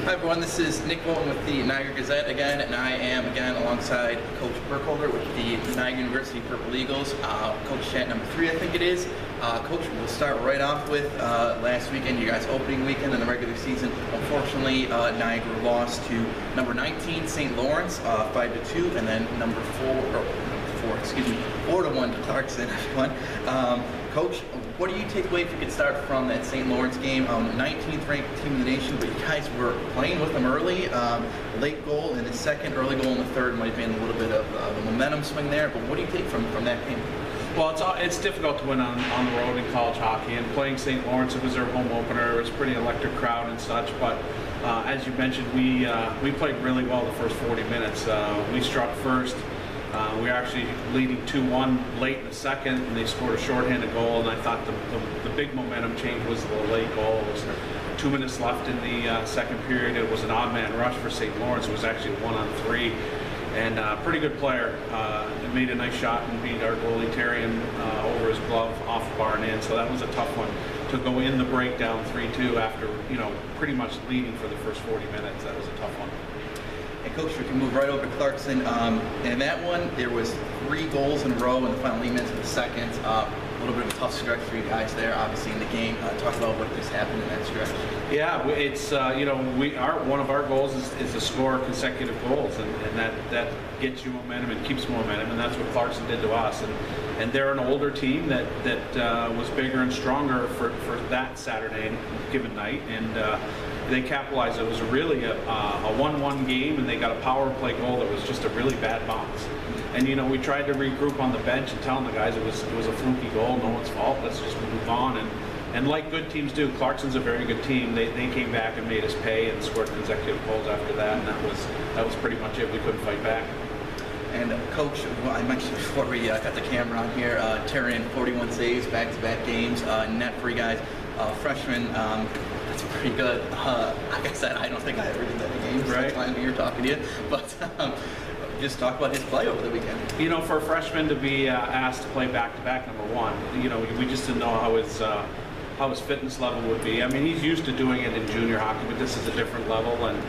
Hi everyone, this is Nick Wojton with the Niagara Gazette again, and I am again alongside Coach Burkholder with the Niagara University Purple Eagles. Coach chat number 3, I think it is. Coach, we'll start right off with last weekend, you guys' opening weekend in the regular season. Unfortunately, Niagara lost to number 19 St. Lawrence 5-2, and then number 4-1 to Clarkson. Everyone. Coach, what do you take away if you could start from that St. Lawrence game? 19th ranked team in the nation, but you guys were playing with them early. Late goal in the second, early goal in the third might have been a little bit of a momentum swing there, but what do you take from that game? Well, it's difficult to win on the road in college hockey, and playing St. Lawrence, it was their home opener. It was a pretty electric crowd and such, but as you mentioned, we played really well the first 40 minutes. We struck first. We were actually leading 2-1 late in the second, and they scored a shorthanded goal, and I thought the big momentum change was the late goal. It was 2 minutes left in the second period. It was an odd man rush for St. Lawrence. It was actually 1-on-3, and pretty good player. Made a nice shot and beat our goalie Terrian over his glove off the bar and in, so that was a tough one to go in the breakdown 3-2 after, pretty much leading for the first 40 minutes. That was a tough one. And Coach, we can move right over to Clarkson. In that one, there was 3 goals in a row in the final 8 minutes of the second. A little bit of a tough stretch for you guys there, obviously, in the game. Talk about what just happened in that stretch. Yeah, it's one of our goals is to score consecutive goals, and that gets you momentum and keeps momentum, and that's what Clarkson did to us. And they're an older team that was bigger and stronger for that Saturday given night, and they capitalized. It was really a 1-1 game, and they got a power play goal that was just a really bad bounce. And we tried to regroup on the bench and telling the guys it was a fluky goal, no one's fault. Let's just move on. And like good teams do, Clarkson's a very good team. They came back and made us pay and scored consecutive goals after that, and that was pretty much it. We couldn't fight back. And Coach, I mentioned before we got the camera on here, Terrian 41 saves, back-to-back games, net for you guys. Freshman, that's pretty good. Like I said, I don't think I ever did that in games. Right. That's why I'm here talking to you. But just talk about his play over the weekend. For a freshman to be asked to play back-to-back, number one, we just didn't know how his fitness level would be. I mean, he's used to doing it in junior hockey, but this is a different level and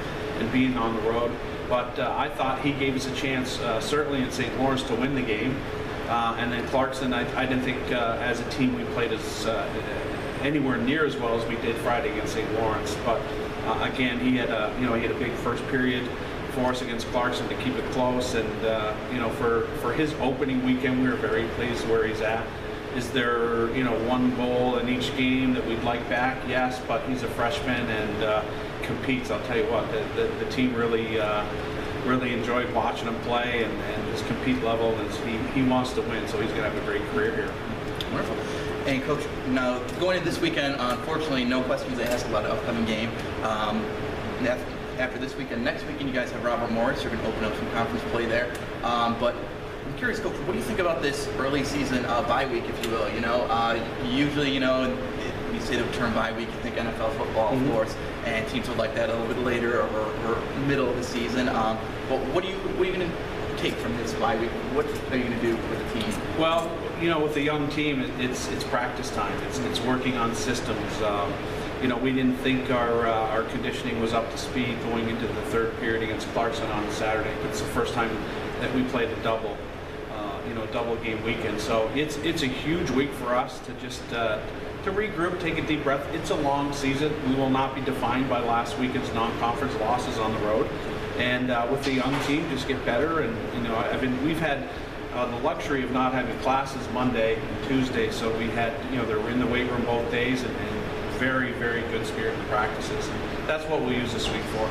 being on the road. But I thought he gave us a chance, certainly in St. Lawrence, to win the game. And then Clarkson, I didn't think as a team we played as anywhere near as well as we did Friday against St. Lawrence. But again, he had a big first period for us against Clarkson to keep it close. And for his opening weekend, we were very pleased where he's at. Is there one goal in each game that we'd like back? Yes, but he's a freshman and competes. I'll tell you what, the team really enjoyed watching him play, and his compete level is he wants to win, so he's going to have a great career here. Wonderful. And Coach, now going into this weekend, unfortunately, no questions asked about the upcoming game. After this weekend, next weekend, you guys have Robert Morris. You're going to open up some conference play there. But I'm curious, Coach, what do you think about this early season bye week, if you will? Usually, when you say the term bye week, you think NFL football, of course, and teams would like that a little bit later or middle of the season. But what are you going to take from this bye week? What are you going to do with the team? Well, with a young team, it's practice time. It's working on systems. We didn't think our conditioning was up to speed going into the third period against Clarkson on Saturday. It's the first time that we played a double game weekend. So it's a huge week for us to just to regroup, take a deep breath. It's a long season. We will not be defined by last weekend's non-conference losses on the road. And with the young team, just get better. And we've had the luxury of not having classes Monday and Tuesday, so we had they were in the weight room both days and very, very good spirit in the practices. And that's what we'll use this week for.